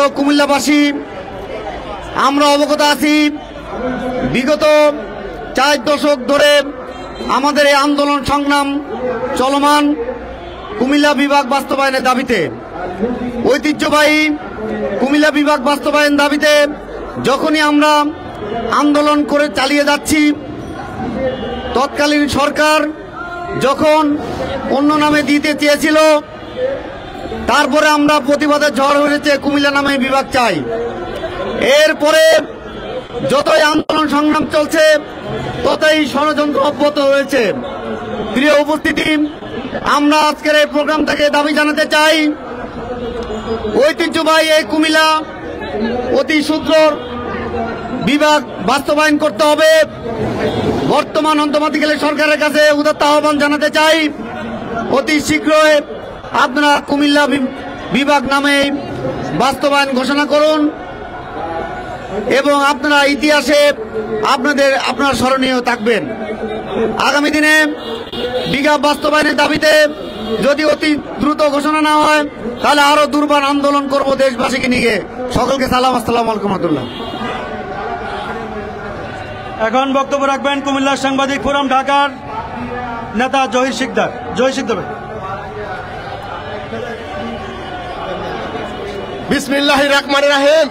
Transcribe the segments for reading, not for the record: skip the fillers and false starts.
প্রিয় কুমিল্লাবাসী, আমরা অবগত আছি বিগত 4 দশক ধরে আমাদের এই আন্দোলন সংগ্রাম চলমান কুমিল্লা বিভাগ বাস্তবায়নের দাবিতে। ঐতিহ্যবাহী কুমিল্লা বিভাগ বাস্তবায়ন দাবিতে যখনই আমরা আন্দোলন করে চালিয়ে যাচ্ছি, তৎকালীন সরকার যখন অন্য নামে দিতে চেয়েছিল, তারপরে আমরা প্রতিবাদের ঝড় হয়েছে কুমিল্লা নামে বিভাগ চাই। এরপরে যতই আন্দোলন সংগ্রাম চলছে ততই ষড়যন্ত্র অব্যাহত রয়েছে। প্রিয় উপস্থিতি, আমরা আজকের এই প্রোগ্রাম থেকে দাবি জানাতে চাই, ঐতিহ্যবাহী এই কুমিল্লা অতি সুন্দর বিভাগ বাস্তবায়ন করতে হবে। বর্তমান অন্তর্বর্তীকালীন সরকারের কাছে উদাত্ত আহ্বান জানাতে চাই, অতি শীঘ্রই আপনারা কুমিল্লা বিভাগ নামে বাস্তবায়ন ঘোষণা করুন এবং আপনারা ইতিহাসে আপনারা স্মরণীয় থাকবেন। আগামী দিনে বিভাগ বাস্তবায়নের দাবিতে যদি অতি দ্রুত ঘোষণা না হয়, তাহলে আরো দুর্বার আন্দোলন করব দেশবাসীকে নিয়ে। সকলকে সালাম, আসসালামু আলাইকুম রহমতুল্লাহ। এখন বক্তব্য রাখবেন কুমিল্লা সাংবাদিক ফোরাম ঢাকার নেতা জহির শিকদার। জহির শিকদার ভাই। বিসমিল্লাহির রহমানির রহিম।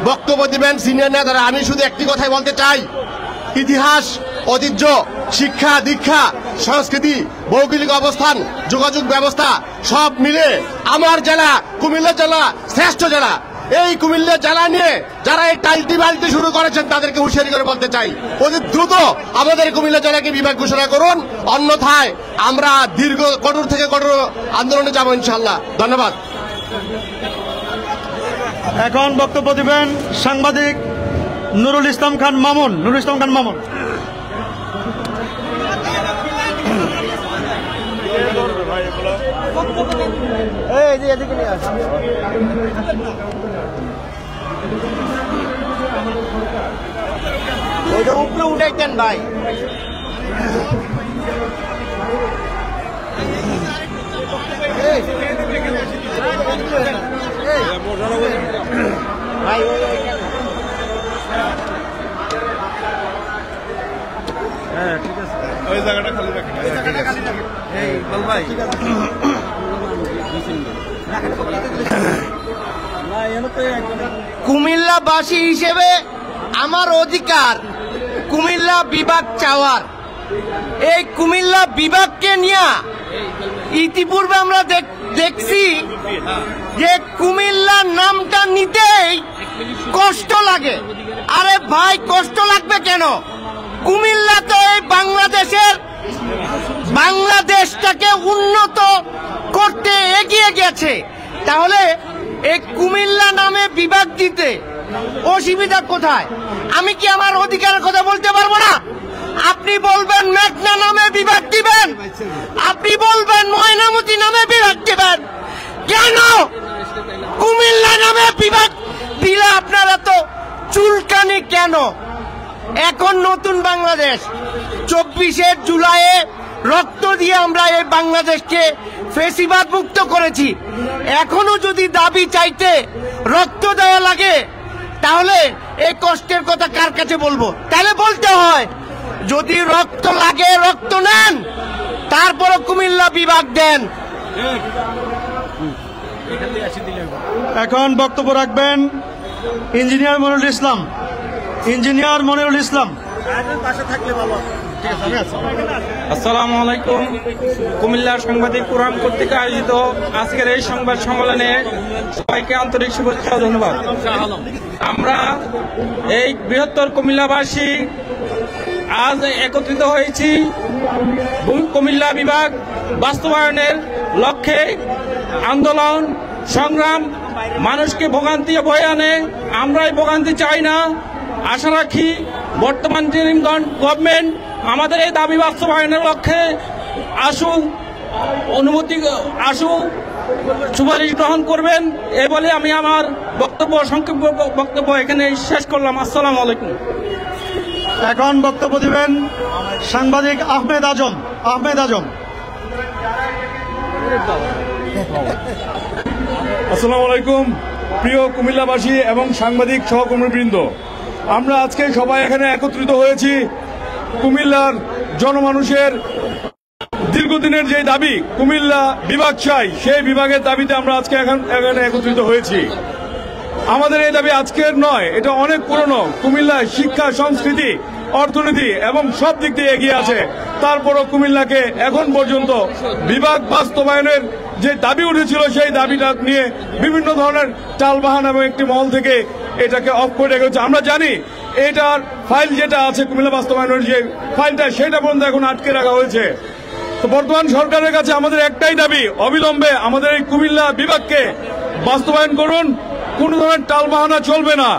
বক্তব্য দিবেন সিনিয়র নেতারা। আমি শুধু একটি কথাই বলতে চাই, ইতিহাস, ঐতিহ্য, শিক্ষা দীক্ষা, সংস্কৃতি, ভৌগোলিক অবস্থান, যোগাযোগ ব্যবস্থা সব মিলে আমার জেলা কুমিল্লা জেলা শ্রেষ্ঠ জেলা। এই কুমিল্লা জেলা নিয়ে যারা এই টাইলটি বালতি শুরু করেছেন তাদেরকে হুঁশিয়ারি করে বলতে চাই, অতি দ্রুত আমাদের কুমিল্লা জেলাকে বিভাগ ঘোষণা করুন, অন্যথায় আমরা দীর্ঘ কঠোর থেকে কঠোর আন্দোলনে যাব ইনশাআল্লাহ। ধন্যবাদ। এখন বক্তব্য দিবেন সাংবাদিক নুরুল ইসলাম খান মামুন। নুরুল ইসলাম খান মামুন। উপরে উঠাইতেন ভাই। হ্যাঁ ঠিক আছে, ওই জায়গাটা খালি রাখেন। কুমিল্লাবাসী হিসেবে আমার অধিকার কুমিল্লা বিভাগ চাওয়ার। এই কুমিল্লা বিভাগকে নিয়ে ইতিপূর্বে আমরা দেখছি যে কুমিল্লার নামটা নিতেই কষ্ট লাগে। আরে ভাই, কষ্ট লাগবে কেন? কুমিল্লা তো এই বাংলাদেশটাকে উন্নত করতে এগিয়ে গেছে, তাহলে এই কুমিল্লা নামে বিভাগ দিতে অসুবিধা কোথায়? আমি কি আমার অধিকারের কথা বলতে পারবো না? আপনি বলবেন মেঘনা নামে বিভাগ দিবেন, আপনি বলবেন ময়নামতি নামে বিভাগ দিবেন, কেন কুমিল্লা নামে বিভাগ দিলে আপনারা তো চুলকানি কেন? এখন নতুন বাংলাদেশ 24 জুলাইয়ে রক্ত দিয়ে আমরা এই বাংলাদেশকে ফেসিবাদ মুক্ত করেছি। এখনো যদি দাবি চাইতে রক্ত দেওয়া লাগে, তাহলে এই কষ্টের কথা কার কাছে বলবো? তাহলে বলতে হয়, যদি রক্ত লাগে রক্ত নেন, তারপরে কুমিল্লা বিভাগ দেন। এখন বক্তব্য রাখবেন ইঞ্জিনিয়ার মনিরুল ইসলাম। ইঞ্জিনিয়ার মনিরুল ইসলাম। আসসালামু আলাইকুম। কুমিল্লা সাংবাদিক ফোরাম কর্তৃক আয়োজিত আজকের এই সংবাদ সম্মেলনে সবাইকে আন্তরিক শুভেচ্ছা ও ধন্যবাদ। আমরা এই বৃহত্তর কুমিল্লাবাসী আজ একত্রিত হয়েছি কুমিল্লা বিভাগ বাস্তবায়নের লক্ষ্যে। আন্দোলন সংগ্রাম মানুষকে ভোগান্তি বয়ে আনে, আমরা এই ভোগান্তি চাই না। আশা রাখি বর্তমান গভর্নমেন্ট আমাদের এই দাবি বাস্তবায়নের লক্ষ্যে সুপারিশ গ্রহণ করবেন, এ বলে আমি আমার সংক্ষিপ্ত বক্তব্য এখানে শেষ করলাম। আসসালামু আলাইকুম। এখন বক্তব্য দিবেন সাংবাদিক আহমেদ আজম। আহমেদ আজম। আসসালামু আলাইকুম। প্রিয় কুমিল্লাবাসী এবং সাংবাদিক সহকর্মীবৃন্দ, আমরা আজকে সবাই এখানে একত্রিত হয়েছি কুমিল্লার জনমানুষের দীর্ঘদিনের যে দাবি কুমিল্লা বিভাগ চাই, সেই বিভাগের দাবিতে আমরা আজকে এখানে একত্রিত হয়েছি। আমাদের এই দাবি আজকের নয়, এটা অনেক পুরনো। কুমিল্লায় শিক্ষা, সংস্কৃতি, অর্থনীতি এবং সব দিক দিয়ে এগিয়ে আছে। তারপরও কুমিল্লাকে এখন পর্যন্ত বিভাগ বাস্তবায়নের যে দাবি উঠেছিল, সেই দাবিটা নিয়ে বিভিন্ন ধরনের টালবাহান এবং একটি মহল থেকে এটাকে অফ করে রেখেছে। আমরা জানি এটার ফাইল যেটা আছে কুমিল্লা বাস্তবায়নের যে ফাইলটা, সেটা পর্যন্ত এখন আটকে রাখা হয়েছে। তো বর্তমান সরকারের কাছে আমাদের একটাই দাবি, অবিলম্বে আমাদের এই কুমিল্লা বিভাগকে বাস্তবায়ন করুন। কোন ধরনের টালবাহানা চলবে না।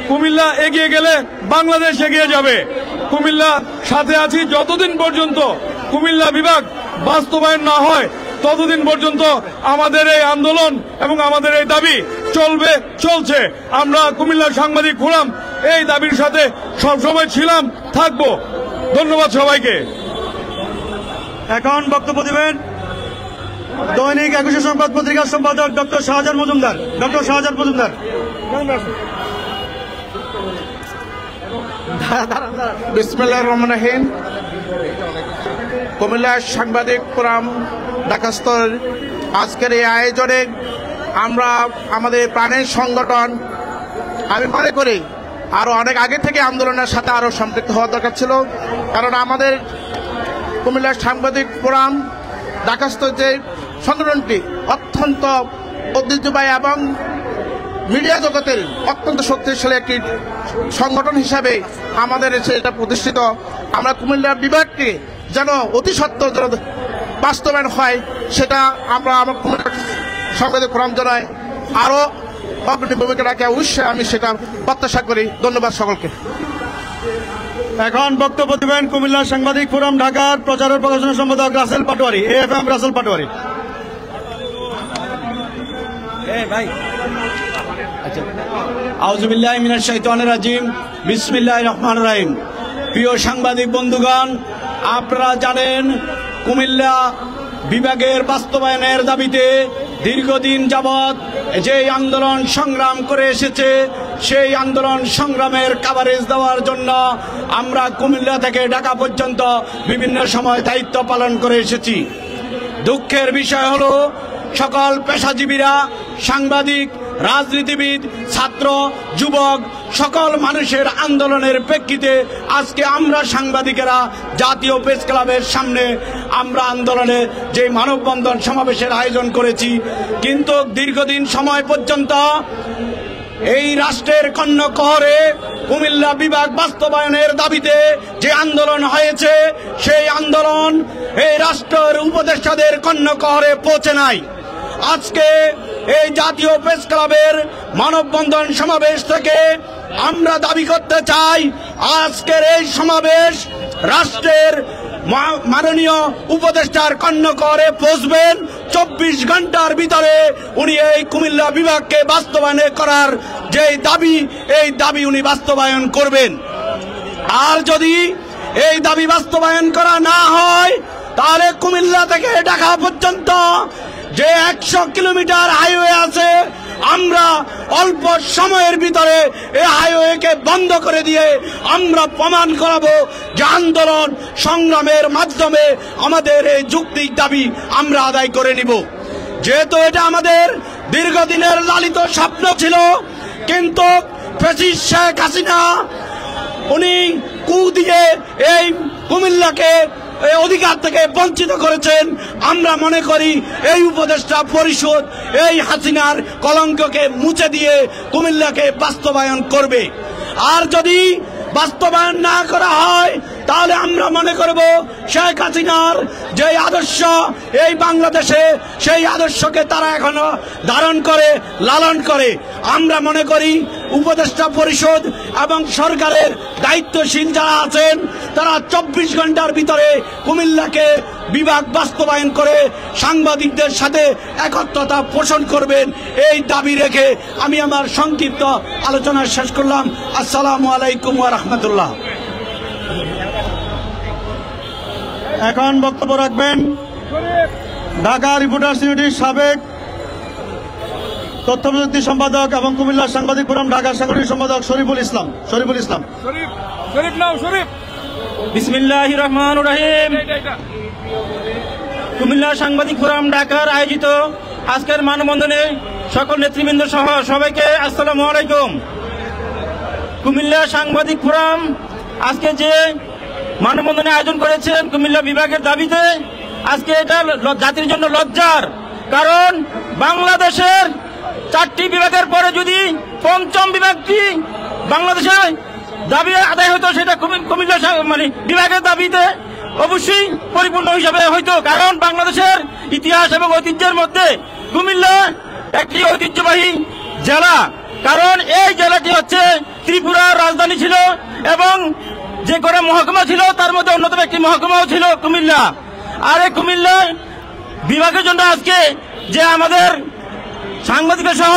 কুমিল্লা এগিয়ে গেলে বাংলাদেশ এগিয়ে যাবে। কুমিল্লা সাথে আছি যতদিন পর্যন্ত কুমিল্লা বিভাগ বাস্তবায়ন না হয়, ততদিন পর্যন্ত আমাদের এই আন্দোলন এবং আমাদের এই দাবি চলছে। আমরা কুমিল্লা সাংবাদিক ফোরাম এই দাবির সাথে সবসময় ছিলাম, থাকবো। ধন্যবাদ সবাইকে। এখন বক্তব্য দিবেন দৈনিক 21 সংবাদ পত্রিকার সম্পাদক ডক্টর শাহজাহান মজুমদার। বিসমিল্লাহির রহমানির রহিম। কুমিল্লা সাংবাদিক ফোরাম ঢাকাস্থল আজকের এই আয়োজনে আমরা আমাদের প্রাণের সংগঠন, আমি মনে করি আরো অনেক আগে থেকে আন্দোলনের সাথে আরো সম্পৃক্ত হওয়া দরকার ছিল। কারণ আমাদের কুমিল্লা সাংবাদিক ফোরাম ঢাকাস্থ যে সংগঠনটি অত্যন্ত ঐতিহ্যবাহী এবং মিডিয়া জগতের অত্যন্ত শক্তিশালী একটি সংগঠন হিসাবে আমাদের এটা প্রতিষ্ঠিত। আমরা কুমিল্লা বিভাগকে যেন অতি সত্বর যেন বাস্তবায়ন হয়, সেটা আমরা আমার কুমিল্লা সাংবাদিক ফোরাম জানাই আরো অগ্রণী ভূমিকা রাখে অবশ্যই আমি সেটা প্রত্যাশা করি। ধন্যবাদ সকলকে। এখন বক্তব্য দিবেন কুমিল্লা সাংবাদিক ফোরাম ঢাকার প্রচার ও প্রকাশনা সম্পাদক রাসেল পাটোয়ারি, AFM রাসেল পাটোয়ারি। আউযুবিল্লাহি মিনাশ শাইতানির রাজিম, বিসমিল্লাহির রহমানির রহিম। প্রিয় সাংবাদিক বন্ধুগণ, আপনারা জানেন কুমিল্লা বিভাগের বাস্তবায়নের দাবিতে দীর্ঘদিন যাবৎ যে আন্দোলন সংগ্রাম করে এসেছে, সেই আন্দোলন সংগ্রামের কাভারেজ দেওয়ার জন্য আমরা কুমিল্লা থেকে ঢাকা পর্যন্ত বিভিন্ন সময় দায়িত্ব পালন করে এসেছি। দুঃখের বিষয় হলো সকল পেশাজীবীরা, সাংবাদিক, রাজনীতিবিদ, ছাত্র, যুবক সকল মানুষের আন্দোলনের প্রেক্ষিতে আজকে আমরা সাংবাদিকেরা জাতীয় প্রেস ক্লাবের সামনে আমরা আন্দোলনে যে মানববন্ধন সমাবেশের আয়োজন করেছি। কিন্তু দীর্ঘদিন সময় পর্যন্ত এই রাষ্ট্রের কর্ণকহরে কুমিল্লা বিভাগ বাস্তবায়নের দাবিতে যে আন্দোলন হয়েছে, সেই আন্দোলন এই রাষ্ট্রের উপদেষ্টাদের কর্ণকহরে পৌঁছে নাই। আজকে এই জাতীয় প্রেস ক্লাবের মানববন্ধন সমাবেশ থেকে আমরা দাবি করতে চাই, আজকের এই সমাবেশ রাষ্ট্রের মাননীয় উপদেষ্টার কর্ণকহরে পৌঁছবেন। 24 ঘন্টার ভিতরে উনি এই কুমিল্লা বিভাগকে বাস্তবায়ন করার যে দাবি, এই দাবি উনি বাস্তবায়ন করবেন। আর যদি এই দাবি বাস্তবায়ন করা না হয়, তাহলে কুমিল্লা থেকে ঢাকা পর্যন্ত যে 100 কিলোমিটার হাইওয়ে আছে, আমরা অল্প সময়ের ভিতরে এই হাইওয়েকে বন্ধ করে দিয়ে আমরা প্রমাণ করাবো যে আন্দোলন সংগ্রামের মাধ্যমে আমাদের এই যৌক্তিক দাবি আমরা আদায় করে নিব। যেহেতু এটা আমাদের দীর্ঘদিনের লালিত স্বপ্ন ছিল, কিন্তু ফ্যাসিস্ট শেখ হাসিনা উনি কু দিয়ে এই কুমিল্লাকে এই অধিকার থেকে বঞ্চিত করেছেন। আমরা মনে করি এই উপদেষ্টা পরিষদ এই হাসিনার কলঙ্ককে মুছে দিয়ে কুমিল্লাকে বাস্তবায়ন করবে। আর যদি বাস্তবায়ন না করা হয়, তাহলে আমরা মনে করব শেখ হাসিনার যে আদর্শ এই বাংলাদেশে, সেই আদর্শকে তারা এখনো ধারণ করে, লালন করে। আমরা মনে করি উপদেষ্টা পরিষদ এবং সরকারের দায়িত্বশীল যারা আছেন, তারা 24 ঘন্টার ভিতরে কুমিল্লাকে বিভাগ বাস্তবায়ন করে সাংবাদিকদের সাথে একত্রতা পোষণ করবেন, এই দাবি রেখে আমি আমার সংক্ষিপ্ত আলোচনা শেষ করলাম। আসসালামু আলাইকুম ওয়া রাহমাতুল্লাহ। এখন বক্তব্য রাখবেন ঢাকা রিপোর্টার্স ইউনিটির সাবেক তথ্য প্রযুক্তি সম্পাদক এবং কুমিল্লা সাংবাদিক ফোরাম ঢাকার সাংগঠনিক সম্পাদক শরীফুল ইসলাম। বিসমিল্লাহির রহমানির রহিম। কুমিল্লা সাংবাদিক ফোরাম ঢাকার আয়োজিত আজকের মানববন্ধনে সকল নেতৃবৃন্দ সহ সবাইকে আসসালামু আলাইকুম। কুমিল্লা সাংবাদিক ফোরাম আজকে যে মানববন্ধনে আয়োজন করেছেন কুমিল্লা বিভাগের দাবিতে, আজকে এটা জাতির জন্য লজ্জার। কারণ বাংলাদেশের 4টি বিভাগের পরে যদি 5ম বিভাগটি বাংলাদেশের দাবি আদায় হতো, সেটা কুমিল্লা বিভাগের দাবিতে অবশ্যই পরিপূর্ণ হিসাবে হইতো। কারণ বাংলাদেশের ইতিহাস এবং ঐতিহ্যের মধ্যে কুমিল্লা একটি ঐতিহ্যবাহী জেলা। কারণ এই জেলাটি হচ্ছে ত্রিপুরার রাজধানী ছিল এবং যে কটা মহকুমা ছিল তার মধ্যে অন্যতম একটি মহকুমাও ছিল কুমিল্লা। আর এই কুমিল্লা বিভাগের জন্য আজকে যে আমাদের সাংবাদিকের সহ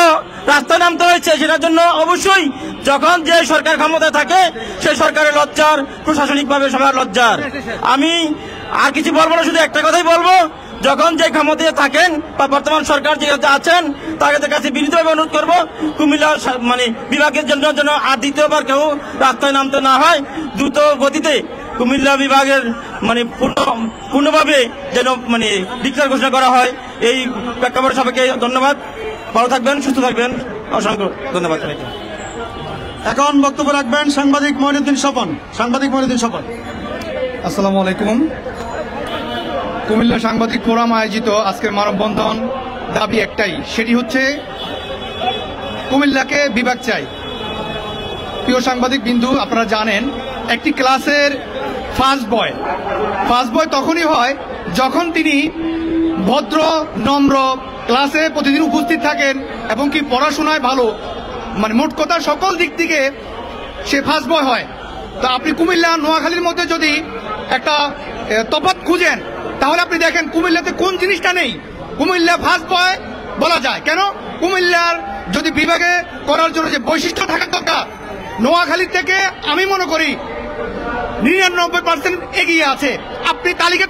রাস্তায় নামতে হয়েছে, সেটার জন্য অবশ্যই যখন যে সরকার ক্ষমতায় থাকে সেই সরকারের লজ্জার, প্রশাসনিকভাবে সবার লজ্জার। আমি আর কিছু বলবো না, শুধু একটা কথাই বলবো, যখন যে ক্ষমতায় থাকেন বা বর্তমান সরকার যে আছেন তাদের কাছে বিনীতভাবে অনুরোধ করবো কুমিল্লা বিভাগের জন্য যেন আর দ্বিতীয়বার কেউ রাস্তায় নামতে না হয়। দ্রুত গতিতে কুমিল্লা বিভাগের পূর্ণভাবে যেন ডিক্লেয়ার ঘোষণা করা হয়। এই প্রেক্ষাপটে সবাইকে ধন্যবাদ। ভালো থাকবেন, সুস্থ থাকবেন। অসংখ্য ধন্যবাদ সবাইকে। এখন বক্তব্য রাখবেন সাংবাদিক মঈনুদ্দিন স্বপন। আসসালামু আলাইকুম। কুমিল্লা সাংবাদিক ফোরাম আয়োজিত আজকের মানববন্ধন দাবি একটাই, সেটি হচ্ছে কুমিল্লাকে বিভাগ চাই। প্রিয় সাংবাদিক বিন্দু, আপনারা জানেন একটি ক্লাসের ফার্স্ট বয় তখনই হয় যখন তিনি ভদ্র নম্র ক্লাসে প্রতিদিন উপস্থিত থাকেন এবং কি পড়াশোনায় ভালো, মোট কথা সকল দিক থেকে সে ফার্স্ট বয় হয়। তো আপনি কুমিল্লা নোয়াখালীর মধ্যে যদি একটা তফাৎ খুঁজেন তাহলে আপনি দেখেন কুমিল্লাতে কোন জিনিসটা নেই। কুমিল্লা ফার্স্ট বয় বলা যায় কেন? কুমিল্লার যদি বিভাগে করার জন্য যে বৈশিষ্ট্য থাকার দরকার, নোয়াখালী থেকে আমি মনে করি 99% এগিয়ে আছে। আপনি তালিকা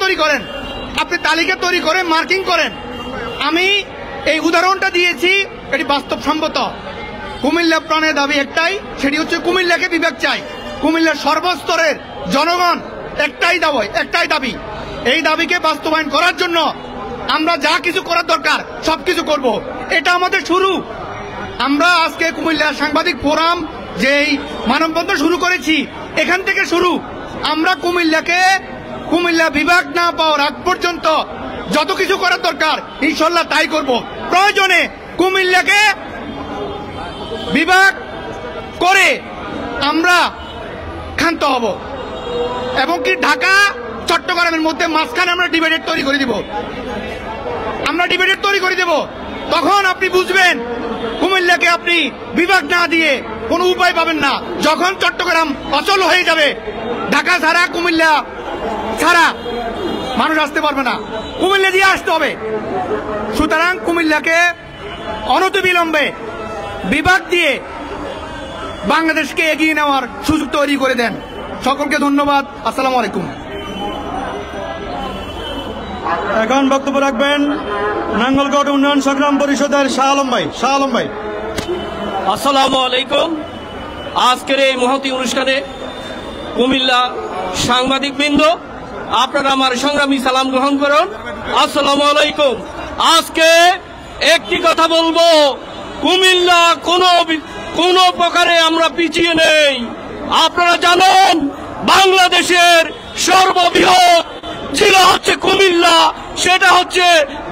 তৈরি করেন, মার্কিং করেন। আমি এই উদাহরণটা দিয়েছি, এটি বাস্তবসম্মত। কুমিল্লা প্রাণের দাবি একটাই, সেটি হচ্ছে কুমিল্লাকে বিভাগ চাই। কুমিল্লার সর্বস্তরের জনগণ একটাই দাবি। এই দাবিকে বাস্তবায়ন করার জন্য আমরা যা কিছু করার দরকার সবকিছু করব। এটা আমাদের শুরু। আমরা আজকে কুমিল্লা সাংবাদিক ফোরাম যেই মানববন্ধন শুরু করেছি, এখান থেকে শুরু। আমরা কুমিল্লা বিভাগ না পাওয়ার আগ পর্যন্ত যত কিছু করার দরকার ইনশাল্লাহ তাই করব। প্রয়োজনে কুমিল্লাকে বিভাগ করে আমরা ক্ষান্ত হব এবং কি ঢাকা চট্টগ্রামের মধ্যে মাঝখানে আমরা ডিভাইডেড তৈরি করে দেব। তখন আপনি বুঝবেন কুমিল্লাকে আপনি বিভাগ না দিয়ে কোনো উপায় পাবেন না। যখন চট্টগ্রাম অচল হয়ে যাবে, ঢাকা ছাড়া কুমিল্লা ছাড়া মানুষ আসতে পারবে না, কুমিল্লা দিয়ে আসতে হবে। সুতরাং কুমিল্লাকে অনতিবিলম্বে বিভাগ দিয়ে বাংলাদেশকে এগিয়ে নেওয়ার সুযোগ তৈরি করে দেন। সকলকে ধন্যবাদ। আসসালামু আলাইকুম। এখন বক্তব্য রাখবেন নাঙ্গলকোট উন্নয়ন সংগ্রাম পরিষদের শাহ আলম ভাই। আসসালামু আলাইকুম। আজকের এই মহতী অনুষ্ঠানে কুমিল্লা সাংবাদিক বৃন্দ, আপনারা আমার সংগ্রামী সালাম গ্রহণ করুন। আসসালামু আলাইকুম। আজকে একটি কথা বলবো, কুমিল্লা কোনো প্রকারে আমরা পিছিয়ে নেই। আপনারা জানেন বাংলাদেশের সর্ববৃহৎ জেলা হচ্ছে কুমিল্লা, সেটা হচ্ছে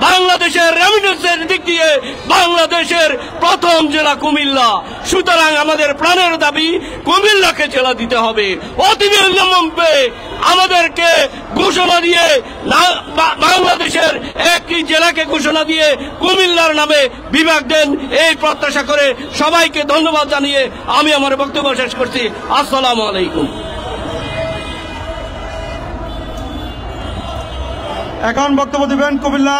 বাংলাদেশের রেমিটেন্সের দিক দিয়ে বাংলাদেশের প্রথম জেলা কুমিল্লা। সুতরাং আমাদের প্রাণের দাবি কুমিল্লাকে জেলা দিতে হবে। অতিবিলম্বে আমাদেরকে ঘোষণা দিয়ে বাংলাদেশের একটি জেলাকে ঘোষণা দিয়ে কুমিল্লার নামে বিভাগ দেন, এই প্রত্যাশা করে সবাইকে ধন্যবাদ জানিয়ে আমি আমার বক্তব্য শেষ করছি। আসসালামু আলাইকুম। এখন বক্তব্য দিবেন কুমিল্লা